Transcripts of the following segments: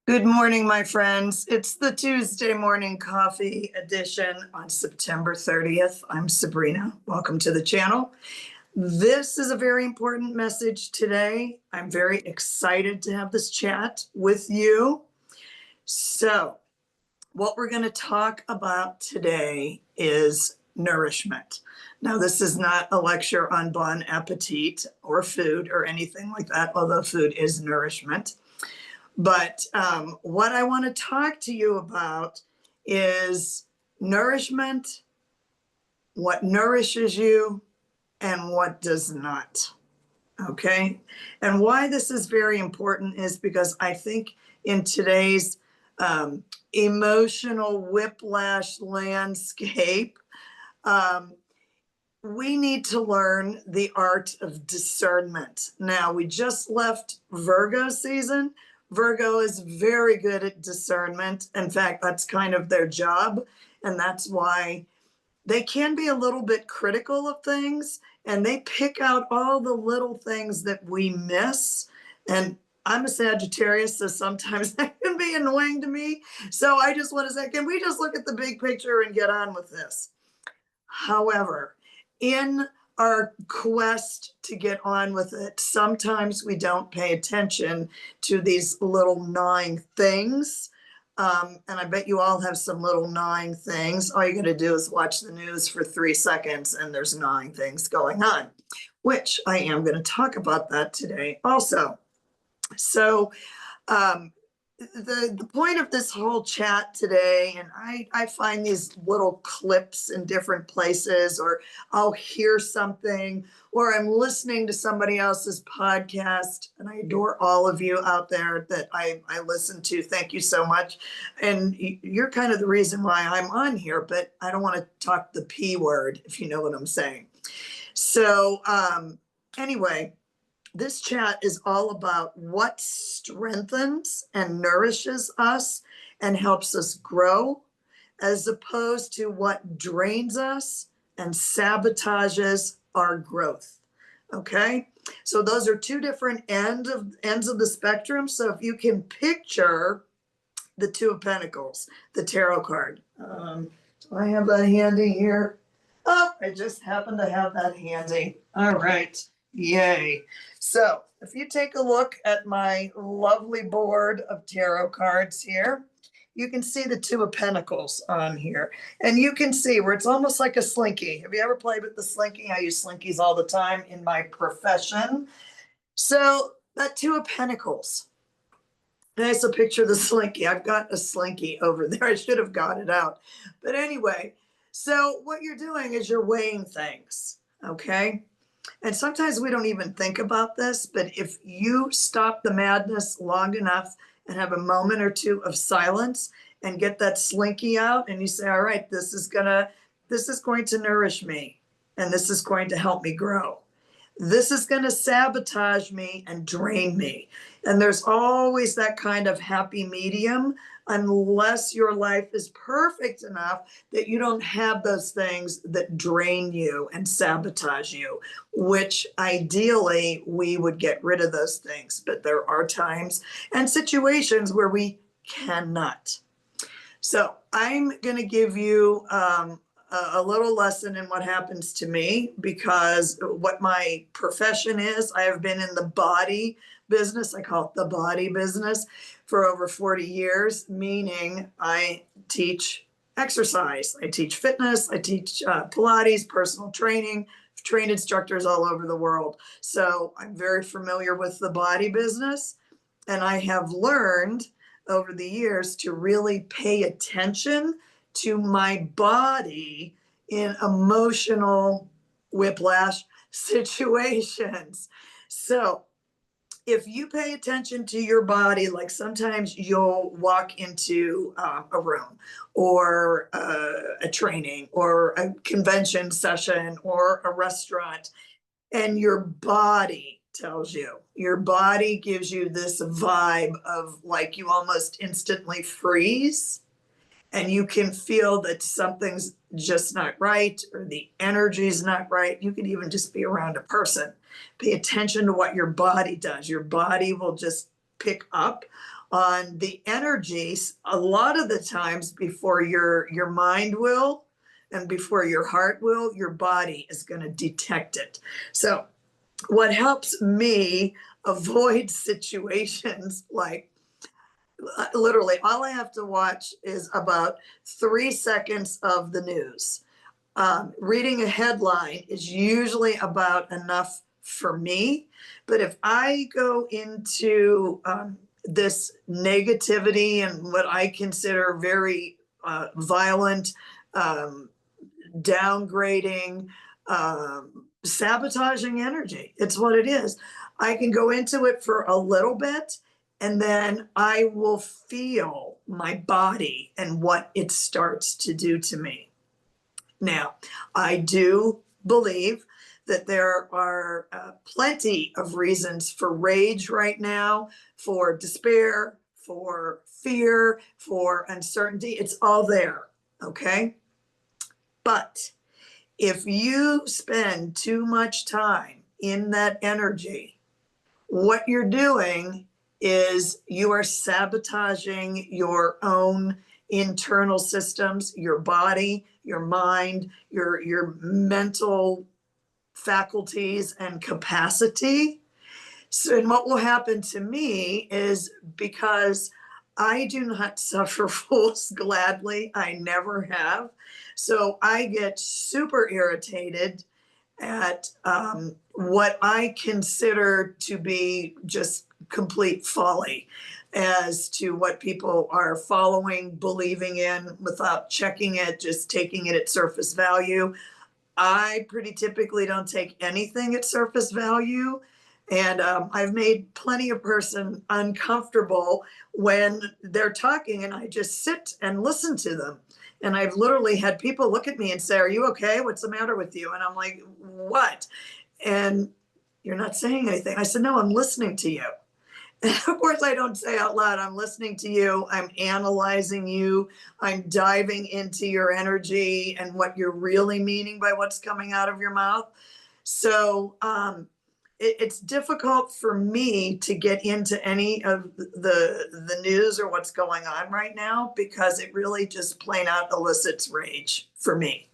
Good morning, my friends. It's the Tuesday morning coffee edition on September 30th. I'm Sabrina. Welcome to the channel. This is a very important message today. I'm very excited to have this chat with you. So, what we're going to talk about today is nourishment. Now, this is not a lecture on bon appetit or food or anything like that, although food is nourishment. But what I want to talk to you about is nourishment, what nourishes you, and what does not. Okay. And why this is very important is because I think in today's emotional whiplash landscape, we need to learn the art of discernment. Now, we just left Virgo season. Virgo is very good at discernment. In fact, that's kind of their job. And that's why they can be a little bit critical of things and they pick out all the little things that we miss. And I'm a Sagittarius, so sometimes that can be annoying to me. So I just want to say, can we just look at the big picture and get on with this? However, in our quest to get on with it, sometimes we don't pay attention to these little gnawing things. And I bet you all have some little gnawing things. All you got to do is watch the news for 3 seconds and there's gnawing things going on, which I am going to talk about that today also. So, the point of this whole chat today, and I find these little clips in different places, or I'll hear something, or I'm listening to somebody else's podcast, and I adore all of you out there that I listen to. Thank you so much. And you're kind of the reason why I'm on here, but I don't want to talk the P word, if you know what I'm saying. So anyway, this chat is all about what strengthens and nourishes us and helps us grow, as opposed to what drains us and sabotages our growth. Okay, so those are two different ends of the spectrum. So if you can picture the Two of Pentacles, the tarot card. Do I have that handy here? Oh, I just happen to have that handy. All right. Yay. So if you take a look at my lovely board of tarot cards here, you can see the Two of Pentacles on here. And you can see where it's almost like a slinky. Have you ever played with the slinky? I use slinkies all the time in my profession. So that Two of Pentacles. Nice, a picture of the slinky. I've got a slinky over there. I should have got it out. But anyway, so what you're doing is you're weighing things, okay? And sometimes we don't even think about this, but if you stop the madness long enough and have a moment or two of silence and get that slinky out and you say, all right, this is going to nourish me and this is going to help me grow. This is going to sabotage me and drain me. And there's always that kind of happy medium, unless your life is perfect enough that you don't have those things that drain you and sabotage you, which ideally we would get rid of those things. But there are times and situations where we cannot. So I'm going to give you a little lesson in what happens to me, because what my profession is, I have been in the body business. I call it the body business for over 40 years, meaning I teach exercise, I teach fitness, I teach Pilates, personal training, trained instructors all over the world. So I'm very familiar with the body business, and I have learned over the years to really pay attention to my body in emotional whiplash situations. So if you pay attention to your body, like sometimes you'll walk into a room or a training or a convention session or a restaurant, and your body tells you, your body gives you this vibe of like you almost instantly freeze, and you can feel that something's just not right or the energy is not right. You can even just be around a person. Pay attention to what your body does. Your body will just pick up on the energies a lot of the times before your mind will and before your heart will, your body is going to detect it. So what helps me avoid situations like literally all I have to watch is about 3 seconds of the news. Reading a headline is usually about enough for me. But if I go into this negativity and what I consider very violent, um, downgrading, sabotaging energy, it's what it is. I can go into it for a little bit and then I will feel my body and what it starts to do to me. Now, I do believe that there are plenty of reasons for rage right now, for despair, for fear, for uncertainty. It's all there, okay? But if you spend too much time in that energy, what you're doing is you are sabotaging your own internal systems, your body, your mind, your mental faculties and capacity. So, and what will happen to me is because I do not suffer fools gladly, I never have. So I get super irritated at what I consider to be just complete folly as to what people are following, believing in without checking it, just taking it at surface value. I pretty typically don't take anything at surface value. And I've made plenty of person uncomfortable when they're talking and I just sit and listen to them. And I've literally had people look at me and say, "Are you okay? What's the matter with you?" And I'm like, "What?" And you're not saying anything. I said, "No, I'm listening to you." And of course, I don't say out loud, "I'm listening to you. I'm analyzing you. I'm diving into your energy and what you're really meaning by what's coming out of your mouth." So it's difficult for me to get into any of the news or what's going on right now because it really just plain out elicits rage for me.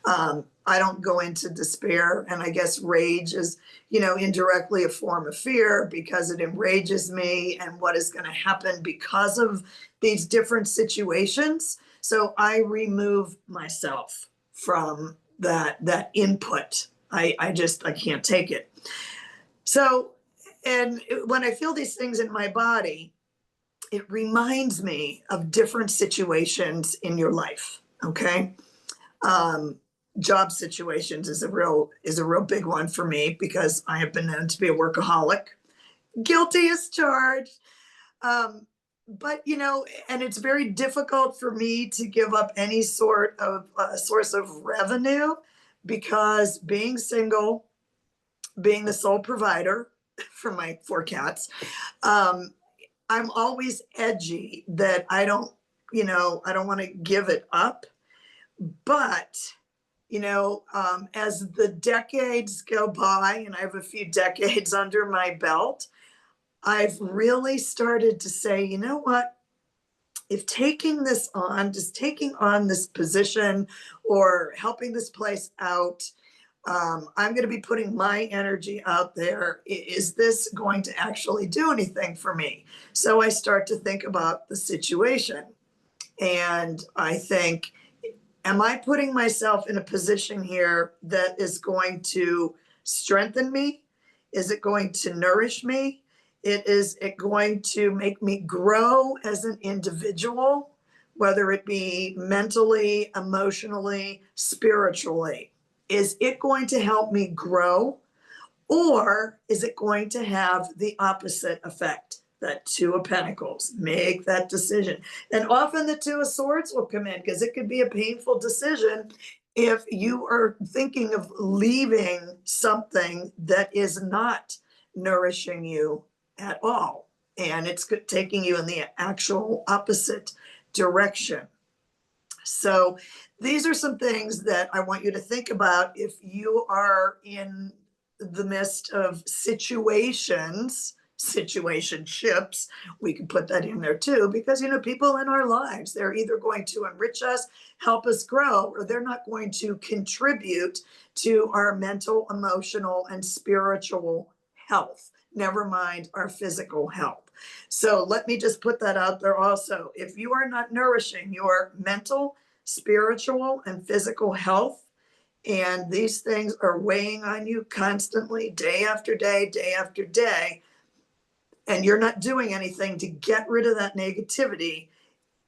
I don't go into despair, and I guess rage is, indirectly a form of fear because it enrages me and what is going to happen because of these different situations. So I remove myself from that input. I can't take it. So, and when I feel these things in my body, it reminds me of different situations in your life. Okay. Um, Job situations is a real big one for me because I have been known to be a workaholic, guilty as charged. Um, but and it's very difficult for me to give up any sort of source of revenue because being single, being the sole provider for my 4 cats, um, I'm always edgy that I don't want to give it up. But as the decades go by, and I have a few decades under my belt, I've really started to say, you know what? If taking this on, just taking on this position or helping this place out, I'm going to be putting my energy out there. Is this going to actually do anything for me? So I start to think about the situation. And I think, am I putting myself in a position here that is going to strengthen me? Is it going to nourish me? Is it going to make me grow as an individual, whether it be mentally, emotionally, spiritually? Is it going to help me grow? Or is it going to have the opposite effect? That Two of Pentacles, make that decision. And often the Two of Swords will come in because it could be a painful decision if you are thinking of leaving something that is not nourishing you at all. And it's taking you in the actual opposite direction. So these are some things that I want you to think about if you are in the midst of situations situationships, we can put that in there too, because, people in our lives, they're either going to enrich us, help us grow, or they're not going to contribute to our mental, emotional, and spiritual health, never mind our physical health. So let me just put that out there also. If you are not nourishing your mental, spiritual, and physical health, and these things are weighing on you constantly, day after day, and you're not doing anything to get rid of that negativity,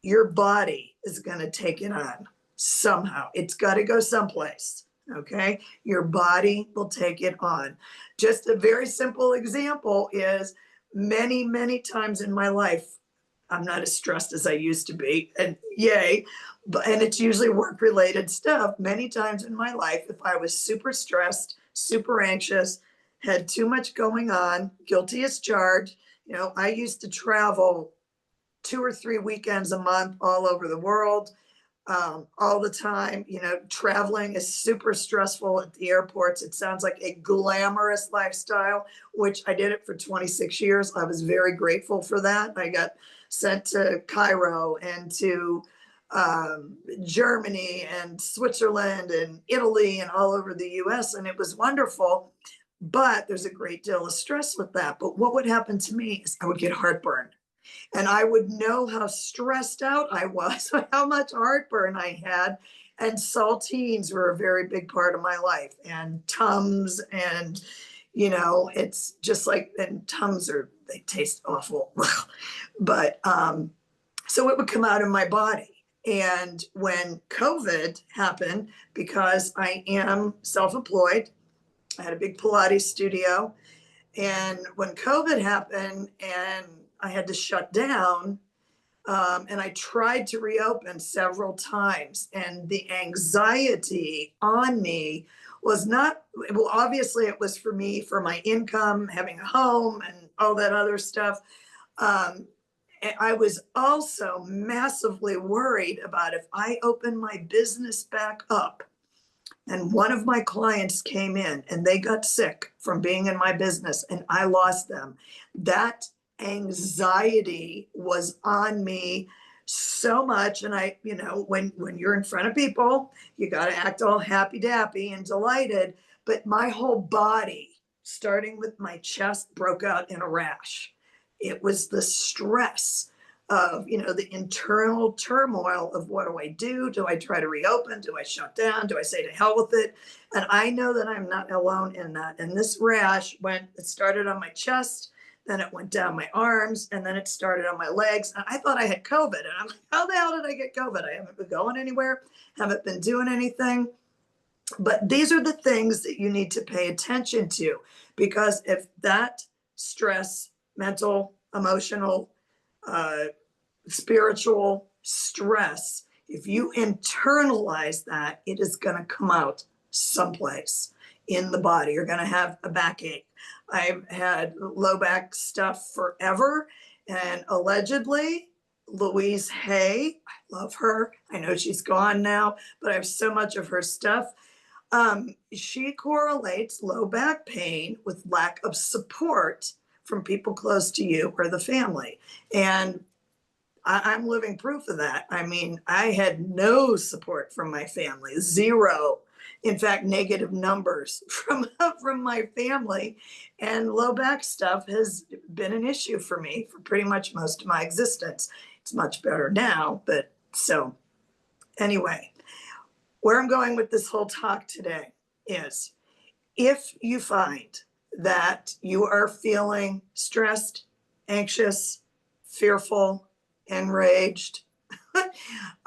your body is going to take it on somehow. It's got to go someplace. Okay. Your body will take it on. Just a very simple example is many, many times in my life, I'm not as stressed as I used to be, and yay, and it's usually work related stuff. Many times in my life, if I was super stressed, super anxious, had too much going on, guilty as charged, I used to travel 2 or 3 weekends a month all over the world, all the time. Traveling is super stressful at the airports. It sounds like a glamorous lifestyle, which I did it for 26 years. I was very grateful for that. I got sent to Cairo and to Germany and Switzerland and Italy and all over the US, and it was wonderful. But there's a great deal of stress with that. But what would happen to me is I would get heartburn. And I would know how stressed out I was, how much heartburn I had. And saltines were a very big part of my life, and Tums, and it's just like, and Tums they taste awful. But so it would come out in my body. And when COVID happened, because I am self-employed, I had a big Pilates studio. And when COVID happened and I had to shut down, and I tried to reopen several times, and the anxiety on me was not, well, obviously it was for me, for my income, having a home and all that other stuff. I was also massively worried about if I opened my business back up and one of my clients came in and they got sick from being in my business and I lost them. That anxiety was on me so much. And when you're in front of people, you got to act all happy dappy and delighted. But my whole body, starting with my chest, broke out in a rash. It was the stress of, the internal turmoil of what do I do? Do I try to reopen? Do I shut down? Do I say to hell with it? And I know that I'm not alone in that. And this rash it started on my chest, then it went down my arms, and then it started on my legs. And I thought I had COVID. And I'm like, how the hell did I get COVID? I haven't been going anywhere, haven't been doing anything. But these are the things that you need to pay attention to, because if that stress, mental, emotional, spiritual stress, if you internalize that, it is going to come out someplace in the body. You're going to have a backache. I've had low back stuff forever, and allegedly Louise Hay, I love her, I know she's gone now, but I have so much of her stuff. She correlates low back pain with lack of support from people close to you or the family. And I'm living proof of that. I mean, I had no support from my family, zero. In fact, negative numbers from my family. And low back stuff has been an issue for me for pretty much most of my existence. It's much better now, but so anyway, where I'm going with this whole talk today is, if you find that you are feeling stressed, anxious, fearful, enraged,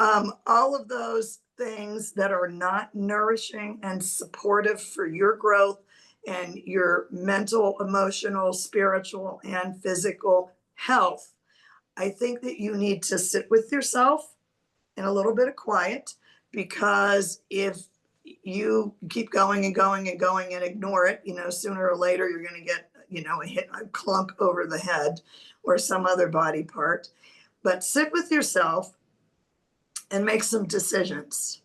all of those things that are not nourishing and supportive for your growth and your mental, emotional, spiritual, and physical health, I think that you need to sit with yourself in a little bit of quiet, because if you keep going and going and going and ignore it, sooner or later you're going to get, a clunk over the head or some other body part. But sit with yourself and make some decisions.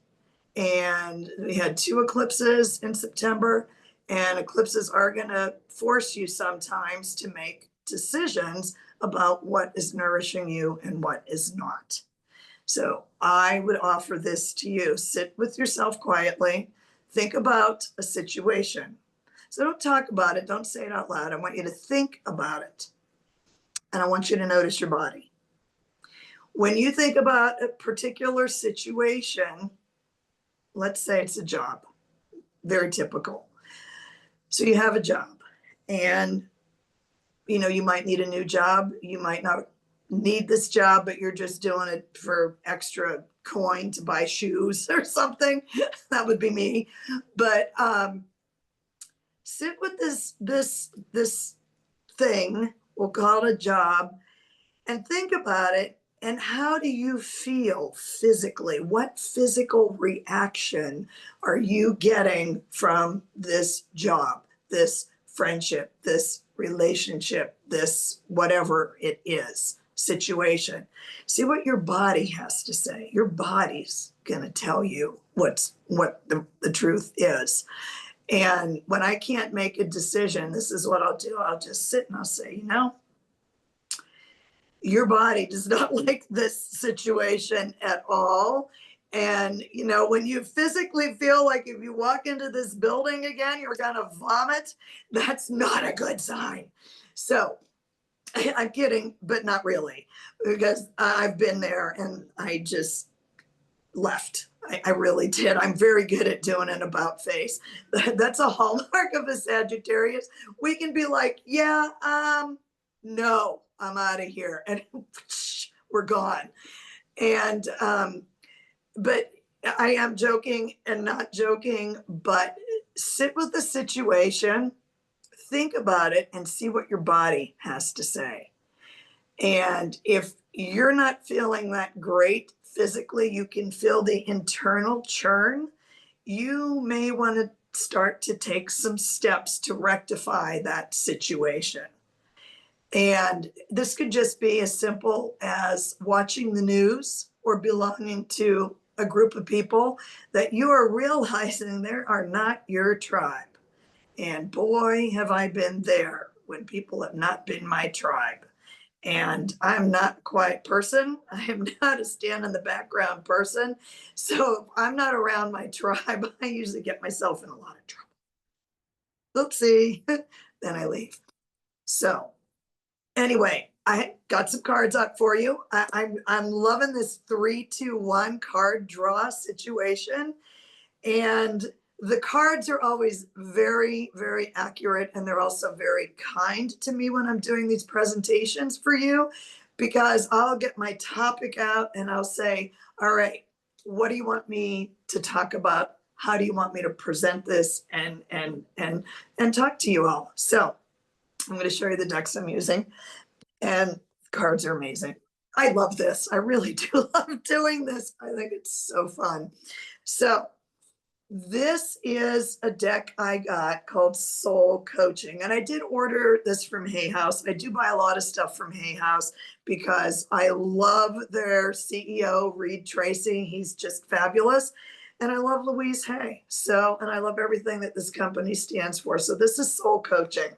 And we had 2 eclipses in September, and eclipses are going to force you sometimes to make decisions about what is nourishing you and what is not. So I would offer this to you. Sit with yourself quietly. Think about a situation. So don't talk about it. Don't say it out loud. I want you to think about it. And I want you to notice your body. When you think about a particular situation, let's say it's a job, very typical. So you have a job and you might need a new job. You might not need this job, but you're just doing it for extra coin to buy shoes or something. That would be me. But sit with this thing, we'll call it a job, and think about it. And how do you feel physically? What physical reaction are you getting from this job, this friendship, this relationship, this whatever it is situation? See what your body has to say. Your body's going to tell you what the truth is. And when I can't make a decision, this is what I'll do. I'll just sit and I'll say, your body does not like this situation at all. And, when you physically feel like if you walk into this building again, you're going to vomit, that's not a good sign. So I'm kidding, but not really, because I've been there and I just left. I really did. I'm very good at doing an about face. That's a hallmark of a Sagittarius. We can be like, yeah, no, I'm out of here. And we're gone. And, but I am joking and not joking, but sit with the situation, think about it, and see what your body has to say. And if you're not feeling that great physically, you can feel the internal churn. You may want to start to take some steps to rectify that situation. And this could just be as simple as watching the news or belonging to a group of people that you are realizing they are not your tribe. And boy, have I been there when people have not been my tribe. And I'm not a quiet person. I am not a stand in the background person. So if I'm not around my tribe, I usually get myself in a lot of trouble. Oopsie, then I leave. So anyway, I got some cards up for you. I'm loving this 3-2-1 card draw situation. And the cards are always very, very accurate. And they're also very kind to me when I'm doing these presentations for you, because I'll get my topic out and I'll say, all right, what do you want me to talk about? How do you want me to present this and talk to you all? So I'm going to show you the decks I'm using, and cards are amazing. I love this. I really do love doing this. I think it's so fun. So this is a deck I got called Soul Coaching, and I did order this from Hay House. I do buy a lot of stuff from Hay House because I love their CEO, Reed Tracy. He's just fabulous. And I love Louise Hay. And I love everything that this company stands for. So this is Soul Coaching.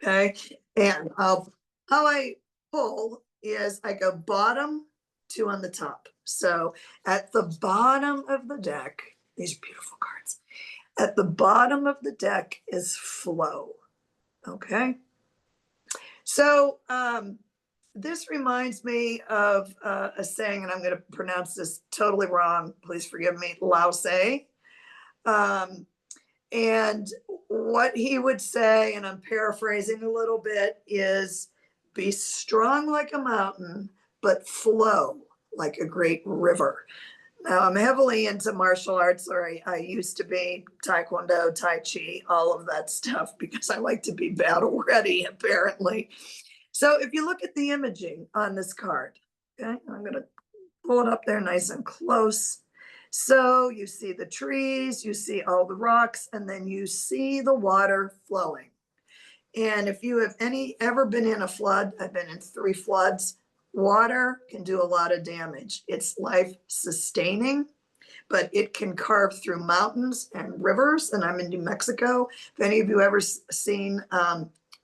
Okay. And how I pull is I go bottom to on the top. So at the bottom of the deck, these are beautiful cards. At the bottom of the deck is flow. Okay. So this reminds me of a saying, and I'm going to pronounce this totally wrong. Please forgive me. Lao Tse. And what he would say, and I'm paraphrasing a little bit, is be strong like a mountain, but flow like a great river. Now, I'm heavily into martial arts, or I used to be Taekwondo, Tai Chi, all of that stuff, because I like to be battle ready, apparently. So if you look at the imaging on this card, okay, I'm going to pull it up there nice and close. So you see the trees, you see all the rocks, and then you see the water flowing. And if you have ever been in a flood, I've been in 3 floods, water can do a lot of damage. It's life sustaining, but it can carve through mountains and rivers. And I'm in New Mexico. If any of you ever seen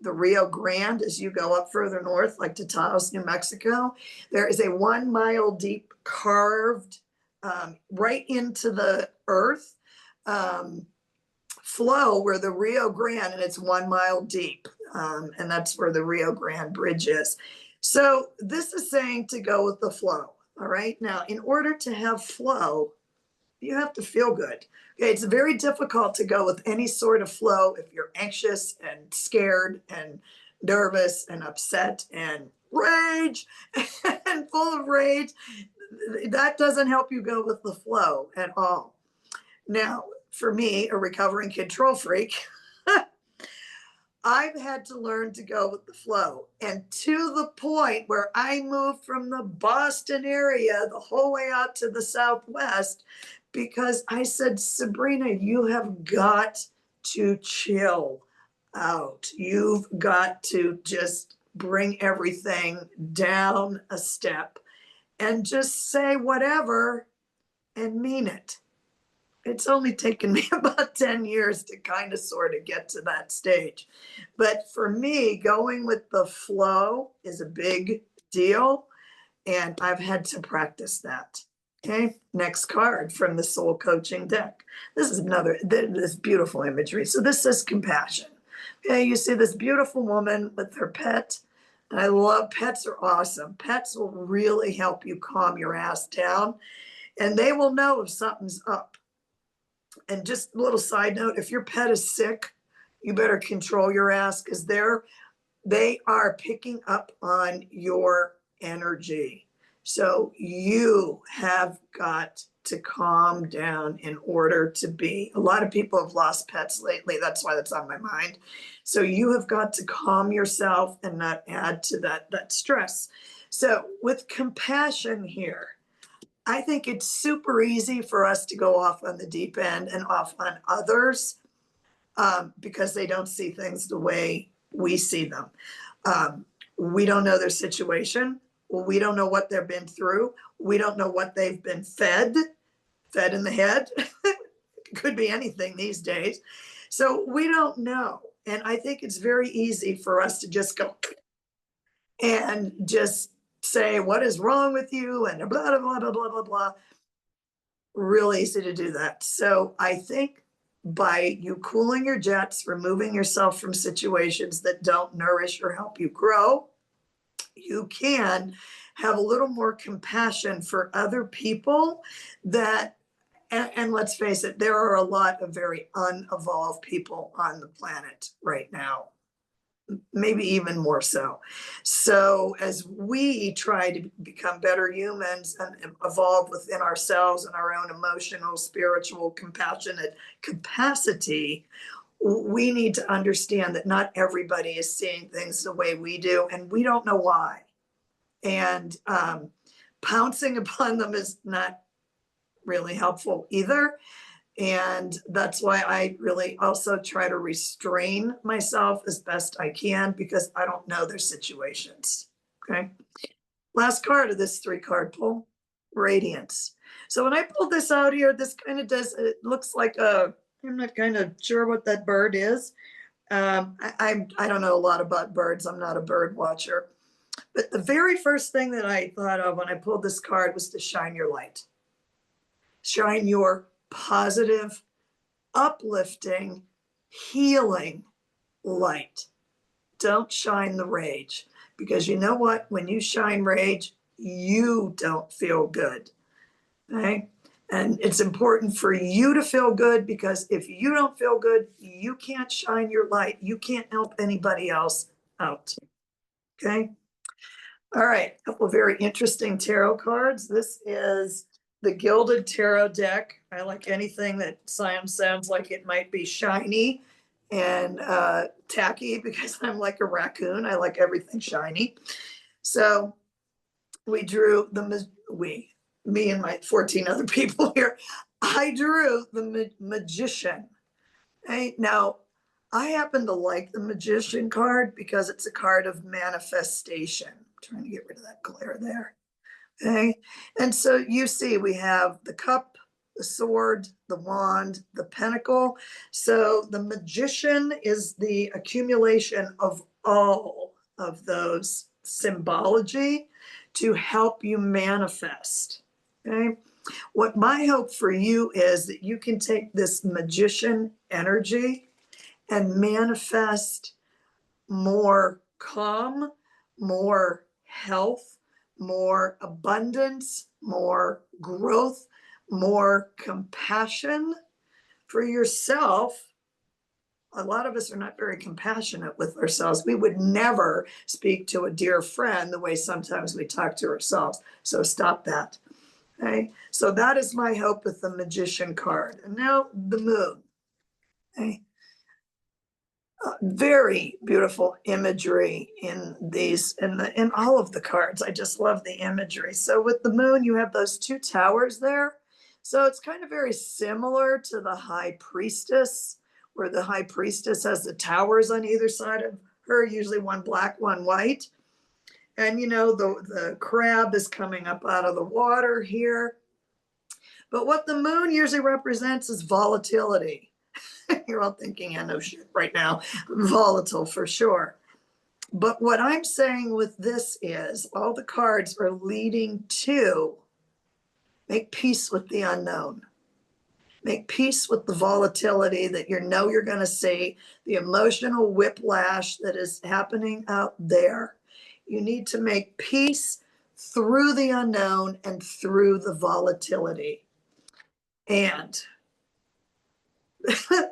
the Rio Grande, as you go up further north, like to Taos, New Mexico, there is a 1 mile deep carved right into the earth flow where the Rio Grande, and it's 1 mile deep. And that's where the Rio Grande Bridge is. So this is saying to go with the flow. All right. Now, in order to have flow, you have to feel good. Okay, it's very difficult to go with any sort of flow if you're anxious and scared and nervous and upset and rage and full of rage. That doesn't help you go with the flow at all. Now, for me, a recovering control freak, I've had to learn to go with the flow. And to the point where I moved from the Boston area the whole way out to the Southwest because I said, Sabrina, you have got to chill out. You've got to just bring everything down a step and just say whatever and mean it. It's only taken me about 10 years to kind of sort of get to that stage. But for me, going with the flow is a big deal. And I've had to practice that. Okay, next card from the soul coaching deck. This is another, this beautiful imagery. So this says compassion. Okay, you see this beautiful woman with her pet. And I love pets are awesome. Pets will really help you calm your ass down. And they will know if something's up. And just a little side note, if your pet is sick, you better control your ass because they are picking up on your energy. So you have got to calm down in order to be. A lot of people have lost pets lately. That's why that's on my mind. So you have got to calm yourself and not add to that stress. So with compassion here, I think it's super easy for us to go off on the deep end and off on others because they don't see things the way we see them. We don't know their situation. We don't know what they've been through. We don't know what they've been fed in the head. Could be anything these days. So we don't know. And I think it's very easy for us to just go and just say, what is wrong with you? And blah, blah, blah, blah, blah, blah, blah. Real easy to do that. So I think by you cooling your jets, removing yourself from situations that don't nourish or help you grow, you can have a little more compassion for other people that, and let's face it, there are a lot of very unevolved people on the planet right now. Maybe even more so. So as we try to become better humans and evolve within ourselves and our own emotional, spiritual, compassionate capacity, we need to understand that not everybody is seeing things the way we do, and we don't know why. And pouncing upon them is not really helpful either. And that's why I really also try to restrain myself as best I can because I don't know their situations. Okay. Last card of this 3-card pull, radiance. So when I pulled this out here, this kind of does, it looks like I'm not kind of sure what that bird is. I don't know a lot about birds. I'm not a bird watcher. But the very first thing that I thought of when I pulled this card was to shine your light. Shine your positive, uplifting, healing light. Don't shine the rage because you know what? When you shine rage, you don't feel good. Okay? And it's important for you to feel good because if you don't feel good, you can't shine your light. You can't help anybody else out. Okay? All right, a couple of very interesting tarot cards. This is the Gilded Tarot deck. I like anything that sounds like it might be shiny and tacky because I'm like a raccoon. I like everything shiny. So we drew me and my 14 other people here. I drew the Magician. Okay, now I happen to like the Magician card because it's a card of manifestation. I'm trying to get rid of that glare there. Okay, and so you see we have the cup, the sword, the wand, the pentacle. So the Magician is the accumulation of all of those symbology to help you manifest. Okay. What my hope for you is that you can take this magician energy and manifest more calm, more health, more abundance, more growth, more compassion for yourself. A lot of us are not very compassionate with ourselves. We would never speak to a dear friend the way sometimes we talk to ourselves. So stop that. Okay. So that is my hope with the magician card. And now the moon. Okay. Very beautiful imagery in these, in all of the cards. I just love the imagery. So with the moon, you have those two towers there. So it's kind of very similar to the high priestess, where the high priestess has the towers on either side of her, usually one black, one white. And you know, the crab is coming up out of the water here. But what the moon usually represents is volatility. You're all thinking, I know shit right now, volatile for sure. But what I'm saying with this is all the cards are leading to make peace with the unknown. Make peace with the volatility that you know you're going to see, the emotional whiplash that is happening out there. You need to make peace through the unknown and through the volatility. And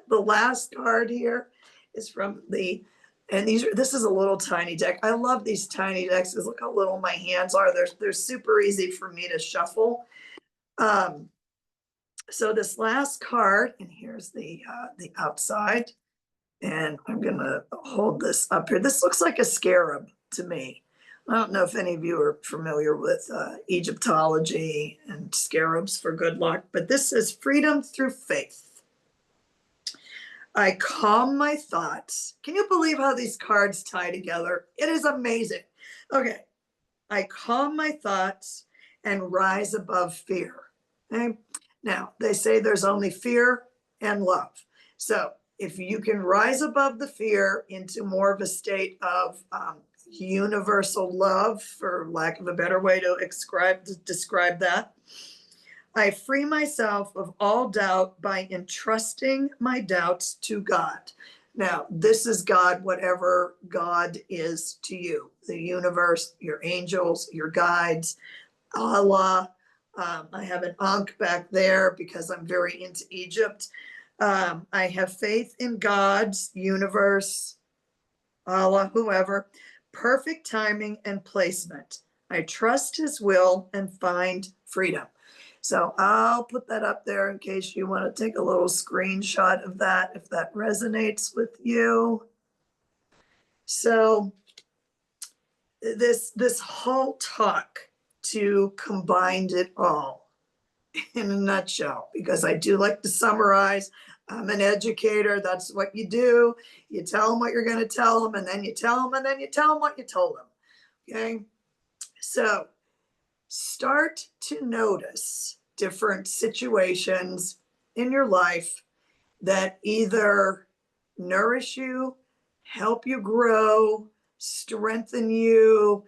the last card here is from the, and this is a little tiny deck. I love these tiny decks because look how little my hands are. They're super easy for me to shuffle. So this last card, and here's the outside, and I'm gonna hold this up here. This looks like a scarab to me. I don't know if any of you are familiar with Egyptology and scarabs for good luck, but this is freedom through faith. I calm my thoughts. Can you believe how these cards tie together? It is amazing. Okay. I calm my thoughts and rise above fear. Okay. Now, they say there's only fear and love. So if you can rise above the fear into more of a state of universal love, for lack of a better way to describe that, I free myself of all doubt by entrusting my doubts to God. Now, this is God, whatever God is to you, the universe, your angels, your guides, Allah. I have an Ankh back there because I'm very into Egypt. I have faith in God's universe, Allah, whoever, perfect timing and placement. I trust his will and find freedom. So I'll put that up there in case you want to take a little screenshot of that, if that resonates with you. So this whole talk to combine it all in a nutshell, because I do like to summarize. I'm an educator. That's what you do. You tell them what you're going to tell them, and then you tell them, and then you tell them what you told them. Okay. So start to notice different situations in your life that either nourish you, help you grow, strengthen you,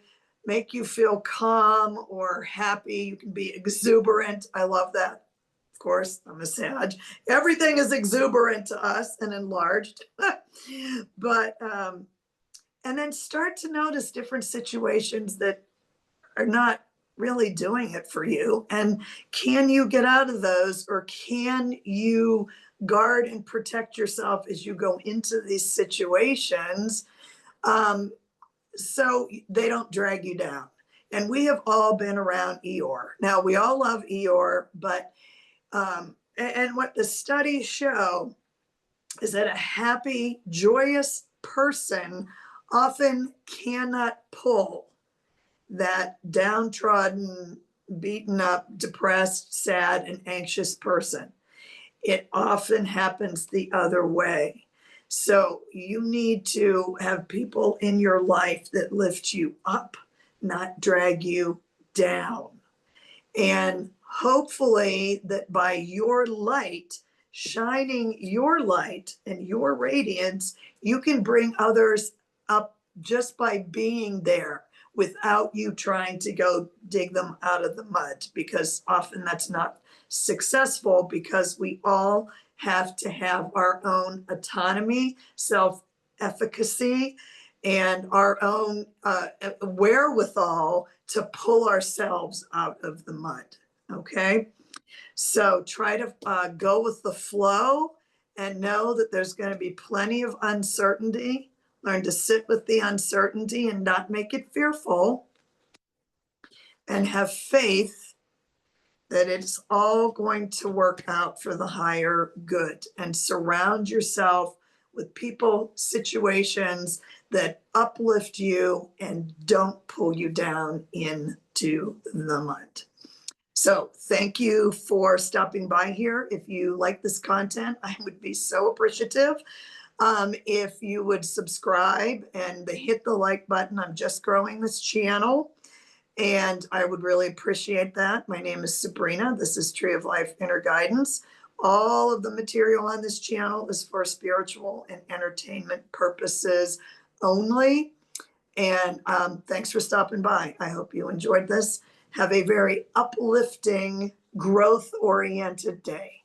make you feel calm or happy. You can be exuberant. I love that. Of course, I'm a Sag. Everything is exuberant to us and enlarged. But, and then start to notice different situations that are not really doing it for you. And can you get out of those, or can you guard and protect yourself as you go into these situations, so they don't drag you down? And we have all been around Eeyore. Now, we all love Eeyore, but, and what the studies show is that a happy, joyous person often cannot pull that downtrodden, beaten up, depressed, sad, and anxious person. It often happens the other way. So you need to have people in your life that lift you up, not drag you down. And hopefully that by your light, shining your light and your radiance, you can bring others up just by being there without you trying to go dig them out of the mud, because often that's not successful, because we all have to have our own autonomy, self-efficacy, and our own wherewithal to pull ourselves out of the mud. Okay. So try to go with the flow and know that there's going to be plenty of uncertainty. Learn to sit with the uncertainty and not make it fearful, and have faith that it's all going to work out for the higher good, and surround yourself with people, situations that uplift you and don't pull you down into the mud. So thank you for stopping by here. If you like this content, I would be so appreciative if you would subscribe and hit the like button. I'm just growing this channel, and I would really appreciate that. My name is Sabrina. This is Tree of Life Inner Guidance. All of the material on this channel is for spiritual and entertainment purposes only. And thanks for stopping by. I hope you enjoyed this. Have a very uplifting, growth-oriented day.